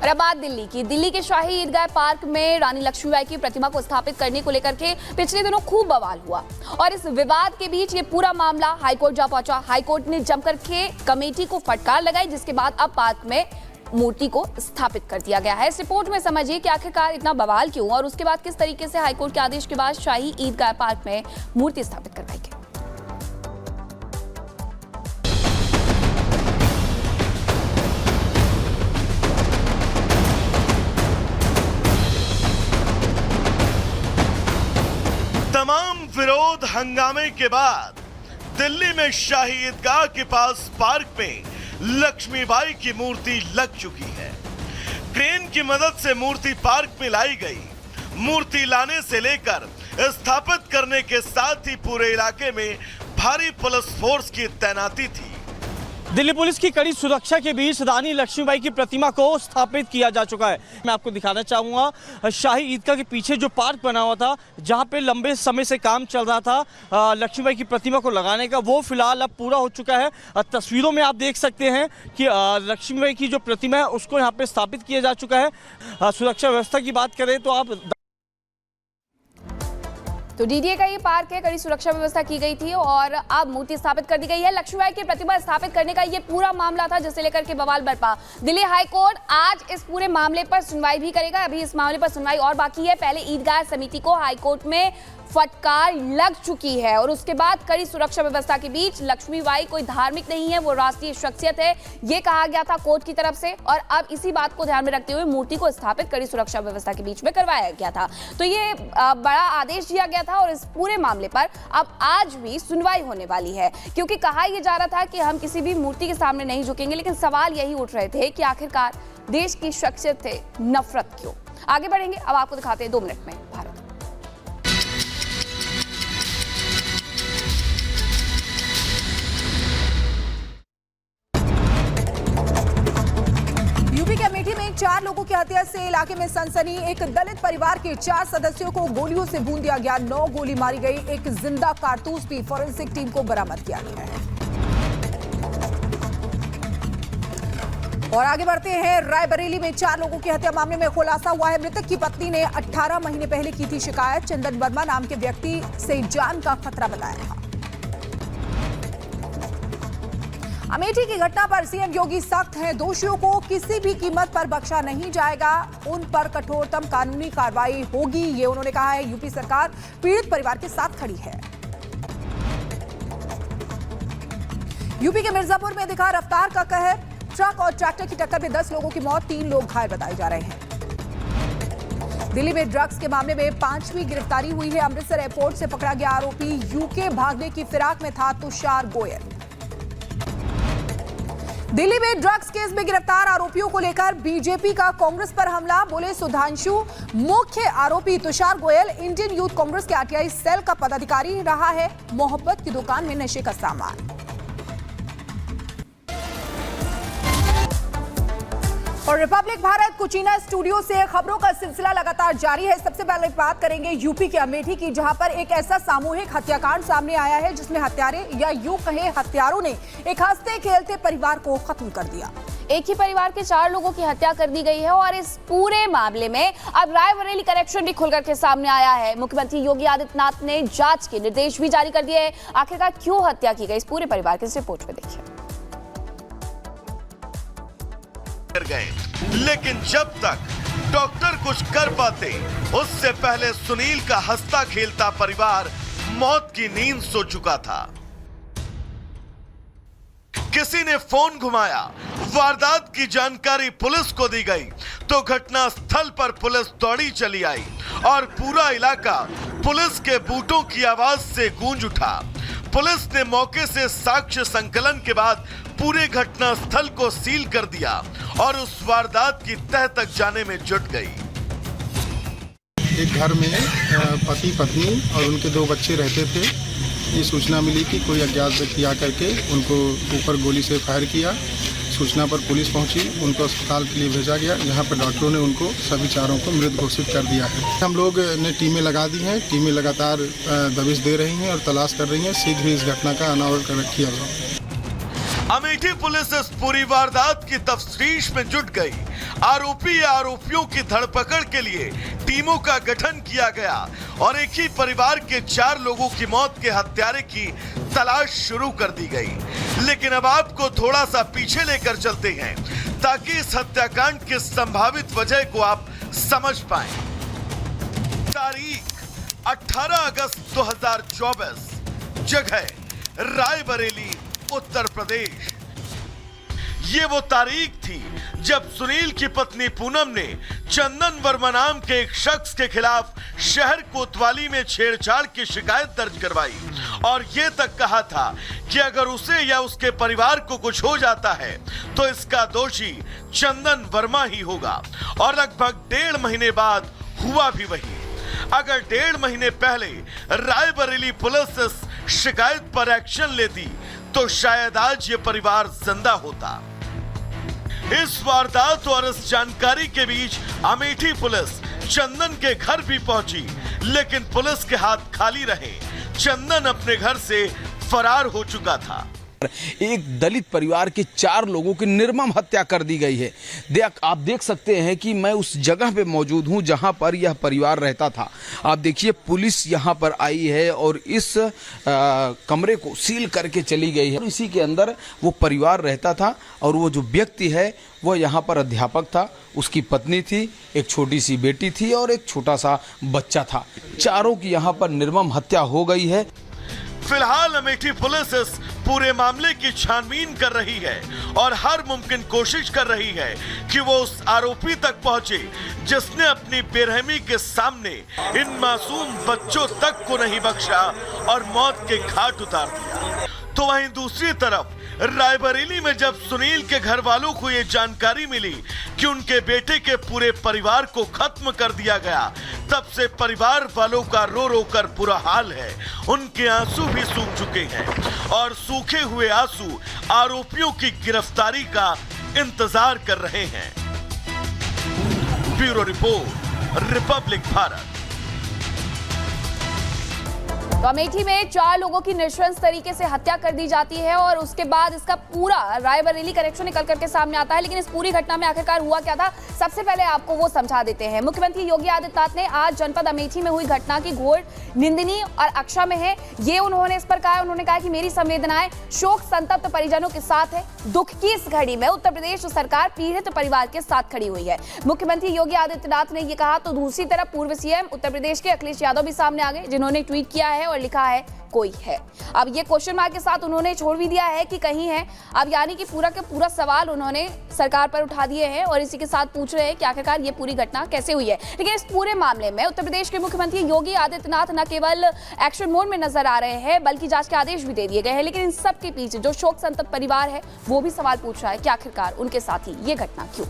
और अब बात दिल्ली के शाही ईदगाह पार्क में रानी लक्ष्मीबाई की प्रतिमा को स्थापित करने को लेकर के पिछले दिनों खूब बवाल हुआ और इस विवाद के बीच ये पूरा मामला हाईकोर्ट जा पहुंचा। हाईकोर्ट ने जमकर के कमेटी को फटकार लगाई, जिसके बाद अब पार्क में मूर्ति को स्थापित कर दिया गया है। इस रिपोर्ट में समझिए कि आखिरकार इतना बवाल क्यों और उसके बाद किस तरीके से हाईकोर्ट के आदेश के बाद शाही ईदगाह पार्क में मूर्ति स्थापित करवाई गई। तमाम विरोध हंगामे के बाद दिल्ली में शाही ईदगाह के पास पार्क में लक्ष्मीबाई की मूर्ति लग चुकी है। क्रेन की मदद से मूर्ति पार्क में लाई गई। मूर्ति लाने से लेकर स्थापित करने के साथ ही पूरे इलाके में भारी पुलिस फोर्स की तैनाती थी। दिल्ली पुलिस की कड़ी सुरक्षा के बीच रानी लक्ष्मीबाई की प्रतिमा को स्थापित किया जा चुका है। मैं आपको दिखाना चाहूँगा शाही ईदगाह के पीछे जो पार्क बना हुआ था, जहाँ पे लंबे समय से काम चल रहा था लक्ष्मीबाई की प्रतिमा को लगाने का, वो फिलहाल अब पूरा हो चुका है। तस्वीरों में आप देख सकते हैं कि लक्ष्मीबाई की जो प्रतिमा है उसको यहाँ पे स्थापित किया जा चुका है। सुरक्षा व्यवस्था की बात करें तो आप डीडीए का ये पार्क है, कड़ी सुरक्षा व्यवस्था की गई थी और अब मूर्ति स्थापित कर दी गई है। लक्ष्मीबाई की प्रतिमा स्थापित करने का ये पूरा मामला था जिसे लेकर के बवाल बरपा। दिल्ली हाईकोर्ट आज इस पूरे मामले पर सुनवाई भी करेगा। अभी इस मामले पर सुनवाई और बाकी है। पहले ईदगाह समिति को हाईकोर्ट में फटकार लग चुकी है और उसके बाद कड़ी सुरक्षा व्यवस्था के बीच लक्ष्मीबाई कोई धार्मिक नहीं है, वो राष्ट्रीय शख्सियत है, ये कहा गया था कोर्ट की तरफ से। और अब इसी बात को ध्यान में रखते हुए मूर्ति को स्थापित कड़ी सुरक्षा व्यवस्था के बीच में करवाया गया था। तो ये बड़ा आदेश दिया गया था और इस पूरे मामले पर अब आज भी सुनवाई होने वाली है, क्योंकि कहा यह जा रहा था कि हम किसी भी मूर्ति के सामने नहीं झुकेंगे, लेकिन सवाल यही उठ रहे थे कि आखिरकार देश की शख्सियत थे, नफरत क्यों। आगे बढ़ेंगे, अब आपको दिखाते हैं 2 मिनट में भारत। अमेठी में 4 लोगों की हत्या से इलाके में सनसनी। एक दलित परिवार के 4 सदस्यों को गोलियों से भून दिया गया, 9 गोली मारी गई। एक जिंदा कारतूस भी फॉरेंसिक टीम को बरामद किया गया है। और आगे बढ़ते हैं, रायबरेली में 4 लोगों की हत्या मामले में खुलासा हुआ है। मृतक की पत्नी ने 18 महीने पहले की थी शिकायत। चंदन वर्मा नाम के व्यक्ति से जान का खतरा बताया था। अमेठी की घटना पर सीएम योगी सख्त हैं। दोषियों को किसी भी कीमत पर बख्शा नहीं जाएगा, उन पर कठोरतम कानूनी कार्रवाई होगी, ये उन्होंने कहा है। यूपी सरकार पीड़ित परिवार के साथ खड़ी है। यूपी के मिर्जापुर में दिखा रफ्तार का कहर। ट्रक और ट्रैक्टर की टक्कर में 10 लोगों की मौत, 3 लोग घायल बताए जा रहे हैं। दिल्ली में ड्रग्स के मामले में 5वीं गिरफ्तारी हुई है। अमृतसर एयरपोर्ट से पकड़ा गया आरोपी यूके भागने की फिराक में था तुषार गोयल। दिल्ली में ड्रग्स केस में गिरफ्तार आरोपियों को लेकर बीजेपी का कांग्रेस पर हमला। बोले सुधांशु, मुख्य आरोपी तुषार गोयल इंडियन यूथ कांग्रेस के आरटीआई सेल का पदाधिकारी रहा है। मोहब्बत की दुकान में नशे का सामान। और रिपब्लिक भारत कुचीना स्टूडियो से खबरों का सिलसिला लगातार जारी है। सबसे पहले बात करेंगे यूपी के अमेठी की, जहां पर एक ऐसा सामूहिक हत्याकांड सामने आया है जिसमें हत्यारे या यूं कहे हत्यारों ने एक हंसते खेलते परिवार को खत्म कर दिया। एक ही परिवार के 4 लोगों की हत्या कर दी गई है और इस पूरे मामले में अब रायबरेली कनेक्शन भी खुलकर के सामने आया है। मुख्यमंत्री योगी आदित्यनाथ ने जांच के निर्देश भी जारी कर दिए हैं। आखिरकार क्यों हत्या की गई, इस पूरे परिवार की रिपोर्ट में देखिए। गए, लेकिन जब तक डॉक्टर कुछ कर पाते, उससे पहले सुनील का हंसता खेलता परिवार मौत की नींद सो चुका था। किसी ने फोन घुमाया, वारदात की जानकारी पुलिस को दी गई तो घटना स्थल पर पुलिस दौड़ी चली आई और पूरा इलाका पुलिस के बूटों की आवाज से गूंज उठा। पुलिस ने मौके से साक्ष्य संकलन के बाद पूरे घटना स्थल को सील कर दिया और उस वारदात की तह तक जाने में जुट गई। एक घर में पति पत्नी और उनके 2 बच्चे रहते थे। ये सूचना मिली कि कोई अज्ञात व्यक्ति आकर के उनको ऊपर गोली से फायर किया। सूचना पर पुलिस पहुंची, उनको अस्पताल के लिए भेजा गया, जहां पर डॉक्टरों ने उनको सभी 4 को मृत घोषित कर दिया है। हम लोग ने टीमें लगा दी हैं, टीमें लगातार दबिश दे रही हैं और तलाश कर रही हैं। शीघ्र इस घटना का अनावरण किया जाए। अमेठी पुलिस इस पूरी वारदात की तफ्तीश में जुट गई। आरोपी या आरोपियों की धरपकड़ के लिए टीमों का गठन किया गया और एक ही परिवार के 4 लोगों की मौत के हत्यारे की तलाश शुरू कर दी गई। लेकिन अब आपको थोड़ा सा पीछे लेकर चलते हैं ताकि इस हत्याकांड की संभावित वजह को आप समझ पाएं। तारीख 18 अगस्त 2024, जगह रायबरेली, उत्तर प्रदेश। ये वो तारीख थी जब सुनील की पत्नी पूनम ने चंदन वर्मा नाम के एक शख्स के खिलाफ शहर कोतवाली में छेड़छाड़ की शिकायत दर्ज करवाई और ये तक कहा था कि अगर उसे या उसके परिवार को कुछ हो जाता है तो इसका दोषी चंदन वर्मा ही होगा। और लगभग 1.5 महीने बाद हुआ भी वही। अगर 1.5 महीने पहले रायबरेली पुलिस इस शिकायत पर एक्शन लेती तो शायद आज ये परिवार जिंदा होता। इस वारदात और इस जानकारी के बीच अमेठी पुलिस चंदन के घर भी पहुंची, लेकिन पुलिस के हाथ खाली रहे। चंदन अपने घर से फरार हो चुका था। एक दलित परिवार के 4 लोगों की निर्मम हत्या कर दी गई है। आप देख सकते हैं कि मैं उस जगह पे मौजूद हूं जहां पर यह परिवार रहता था। आप देखिए पुलिस यहां पर आई है और इस कमरे को सील करके चली गई है। इसी के अंदर वो परिवार रहता था और वो जो व्यक्ति है वो यहाँ पर अध्यापक था, उसकी पत्नी थी, एक छोटी सी बेटी थी और एक छोटा सा बच्चा था। चारों की यहाँ पर निर्मम हत्या हो गई है। फिलहाल अमेठी पुलिस इस पूरे मामले की छानबीन कर रही है और हर मुमकिन कोशिश कर रही है कि वो उस आरोपी तक पहुंचे जिसने अपनी बेरहमी के सामने इन मासूम बच्चों तक को नहीं बख्शा और मौत के घाट उतार दिया। तो वहीं दूसरी तरफ रायबरेली में जब सुनील के घर वालों को ये जानकारी मिली कि उनके बेटे के पूरे परिवार को खत्म कर दिया गया, तब से परिवार वालों का रो रो कर बुरा हाल है। उनके आंसू भी सूख चुके हैं और सूखे हुए आंसू आरोपियों की गिरफ्तारी का इंतजार कर रहे हैं। Bureau report, Republic Bharat. तो अमेठी में 4 लोगों की नृशंस तरीके से हत्या कर दी जाती है और उसके बाद इसका पूरा रायबरेली कनेक्शन निकल करके सामने आता है। लेकिन इस पूरी घटना में आखिरकार हुआ क्या था, सबसे पहले आपको वो समझा देते हैं। मुख्यमंत्री योगी आदित्यनाथ ने आज जनपद अमेठी में हुई घटना की घोर निंदनीय और अक्षम्य है, ये उन्होंने इस पर कहा। उन्होंने कहा कि मेरी संवेदनाएं शोक संतप्त परिजनों के साथ है। दुख की इस घड़ी में उत्तर प्रदेश सरकार पीड़ित परिवार के साथ खड़ी हुई है। मुख्यमंत्री योगी आदित्यनाथ ने ये कहा तो दूसरी तरफ पूर्व सीएम उत्तर प्रदेश के अखिलेश यादव भी सामने आ गए, जिन्होंने ट्वीट किया है और लिखा है कोई है। अब ये क्वेश्चन मार्क के साथ उन्होंने छोड़ भी दिया है कि कहीं है। अब यानी कि पूरा के पूरा सवाल उन्होंने सरकार पर उठा दिए हैं और इसी के साथ पूछ रहे हैं कि आखिरकार ये पूरी घटना कैसे हुई है। लेकिन इस पूरे मामले में उत्तर प्रदेश के मुख्यमंत्री योगी आदित्यनाथ न केवल एक्शन मोड में नजर आ रहे हैं बल्कि जांच के आदेश भी दे दिए गए हैं। लेकिन इन सब के पीछे जो शोक संतप्त परिवार है वो भी सवाल पूछ रहा है कि आखिरकार उनके साथ ही ये घटना क्यों।